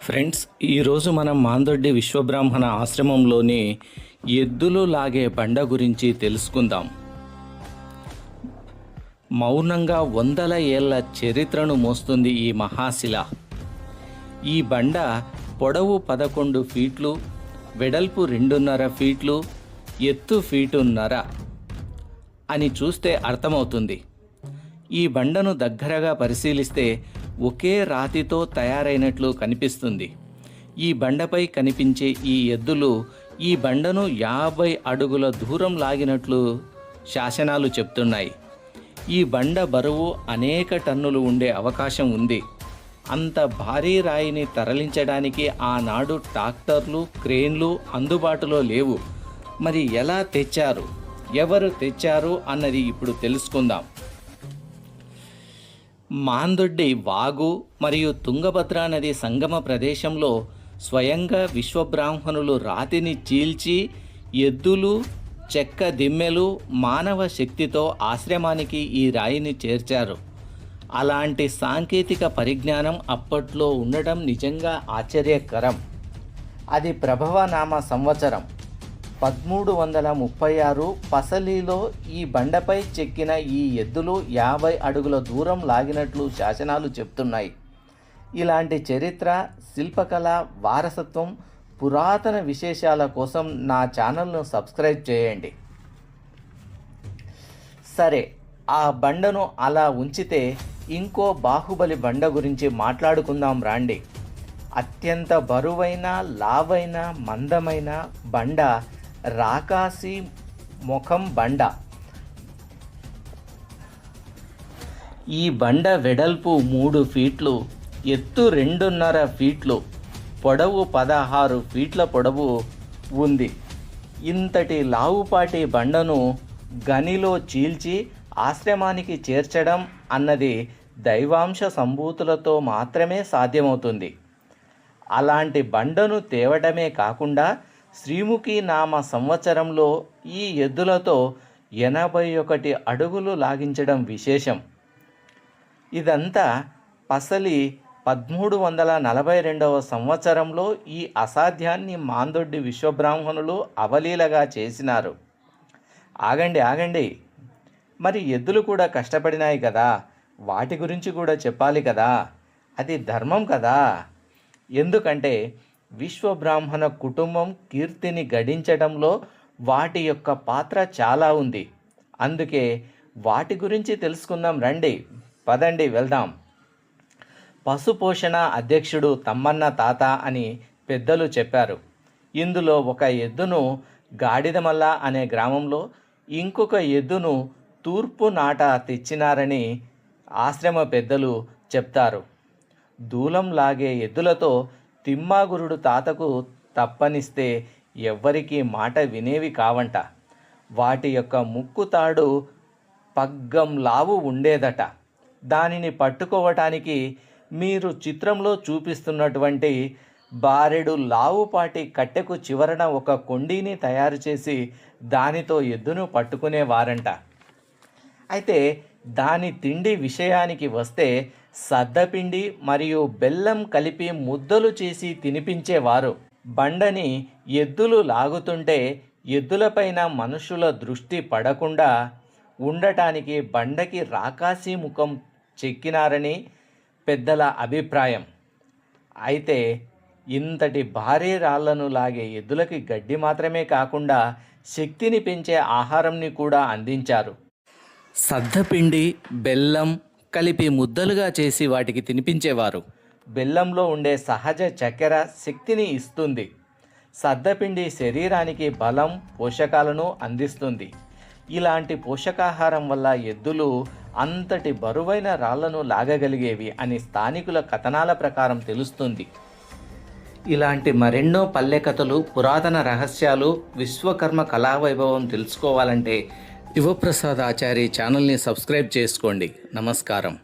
Friends, ఈరోజు మనం మాందొడ్డి విశ్వబ్రాహ్మణ ఆశ్రమంలోని ఎద్దులు లాగే బండ గురించి తెలుసుకుందాం. మౌనంగా వందల ఏళ్ల చరిత్రను మోస్తుంది ఈ మహాశిల. ఈ బండ పొడవు 11 ఫీట్లు, వెడల్పు 2.5 ఫీట్లు, ఎత్తు 1.5 ఫీటు అని చూస్తే అర్థమవుతుంది. ఈ బండను దగ్గరగా పరిశీలిస్తే ఒకే రాతితో తయారైనట్లు కనిపిస్తుంది. ఈ బండపై కనిపించే ఈ ఎద్దులు ఈ బండను 50 అడుగుల దూరం లాగినట్లు శాసనాలు చెప్తున్నాయి. ఈ బండ బరువు అనేక టన్నులు ఉండే అవకాశం ఉంది. అంత భారీ రాయిని తరలించడానికి ఆనాడు ట్రాక్టర్లు, క్రేన్లు అందుబాటులో లేవు. మరి ఎలా తెచ్చారు, ఎవరు తెచ్చారు అన్నది ఇప్పుడు తెలుసుకుందాం. మాందొడ్డి వాగు మరియు తుంగభద్రా నది సంగమ ప్రదేశంలో స్వయంగా విశ్వబ్రాహ్మణులు రాతిని చీల్చి ఎద్దులు, చెక్క దిమ్మెలు, మానవ శక్తితో ఆశ్రమానికి ఈ రాయిని చేర్చారు. అలాంటి సాంకేతిక పరిజ్ఞానం అప్పట్లో ఉండటం నిజంగా ఆశ్చర్యకరం. అది ప్రభవనామ సంవత్సరం 1336 పసలిలో ఈ బండపై చెక్కిన ఈ ఎద్దులు 50 అడుగుల దూరం లాగినట్లు శాసనాలు చెప్తున్నాయి. ఇలాంటి చరిత్ర, శిల్పకళ, వారసత్వం, పురాతన విశేషాల కోసం నా ఛానల్ను సబ్స్క్రైబ్ చేయండి. సరే, ఆ బండను అలా ఉంచితే ఇంకో బాహుబలి బండ గురించి మాట్లాడుకుందాం రాండి. అత్యంత బరువైన, లావైన, మందమైన బండ రాకాసి ముఖం బండ. ఈ బండ వెడల్పు 3 ఫీట్లు, ఎత్తు 2.5 ఫీట్లు, పొడవు 16 ఫీట్ల పొడవు ఉంది. ఇంతటి లావుపాటి బండను గనిలో చీల్చి ఆశ్రమానికి చేర్చడం అన్నది దైవాంశ సంభూతులతో మాత్రమే సాధ్యమవుతుంది. అలాంటి బండను తేవడమే కాకుండా శ్రీముఖి నామ సంవత్సరంలో ఈ ఎద్దులతో 81 అడుగులు లాగించడం విశేషం. ఇదంతా పసలి 1342 సంవత్సరంలో ఈ అసాధ్యాన్ని మాందొడ్డి విశ్వబ్రాహ్మణులు అవలీలగా చేసినారు. ఆగండి, మరి ఎద్దులు కూడా కష్టపడినాయి కదా, వాటి గురించి కూడా చెప్పాలి కదా. అది ధర్మం కదా. ఎందుకంటే విశ్వబ్రాహ్మణ కుటుంబం కీర్తిని గడించడంలో వాటి యొక్క పాత్ర చాలా ఉంది. అందుకే వాటి గురించి తెలుసుకుందాం రండి. పదండి, వెళ్దాం. పశుపోషణ అధ్యక్షుడు తమ్మన్న తాత అని పెద్దలు చెప్పారు. ఇందులో ఒక ఎద్దును గాడిదమల్ల అనే గ్రామంలో, ఇంకొక ఎద్దును తూర్పు నాట తెచ్చినారని ఆశ్రమ పెద్దలు చెప్తారు. దూలం లాగే ఎద్దులతో తిమ్మాగురుడు తాతకు తప్పనిస్తే ఎవ్వరికీ మాట వినేవి కావంట. వాటి యొక్క ముక్కు తాడు పగ్గం లావు ఉండేదట. దానిని పట్టుకోవటానికి మీరు చిత్రంలో చూపిస్తున్నటువంటి బారెడు లావుపాటి కట్టెకు చివరన ఒక కొండీని తయారు చేసి దానితో ఎద్దును పట్టుకునేవారంట. అయితే దాని తిండి విషయానికి వస్తే సద్దపిండి మరియు బెల్లం కలిపి ముద్దలు చేసి తినిపించేవారు. బండని ఎద్దులు లాగుతుంటే ఎద్దులపైన మనుషుల దృష్టి పడకుండా ఉండటానికి బండకి రాకాసి ముఖం చెక్కినారని పెద్దల అభిప్రాయం. అయితే ఇంతటి భారీ రాళ్లను లాగే ఎద్దులకి గడ్డి మాత్రమే కాకుండా శక్తిని పెంచే ఆహారంని కూడా అందించారు. సద్దపిండి, బెల్లం కలిపి ముద్దలుగా చేసి వాటికి తినిపించేవారు. బెల్లంలో ఉండే సహజ చక్కెర శక్తిని ఇస్తుంది. సద్దపిండి శరీరానికి బలం, పోషకాలను అందిస్తుంది. ఇలాంటి పోషకాహారం వల్ల ఎద్దులు అంతటి బరువైన రాళ్లను లాగగలిగేవి అని స్థానికుల కథనాల ప్రకారం తెలుస్తుంది. ఇలాంటి మరెన్నో పల్లె కథలు, పురాతన రహస్యాలు, విశ్వకర్మ కళావైభవం తెలుసుకోవాలంటే శివప్రసాద్ ఆచారి ఛానల్ని సబ్స్క్రైబ్ చేసుకోండి. నమస్కారం.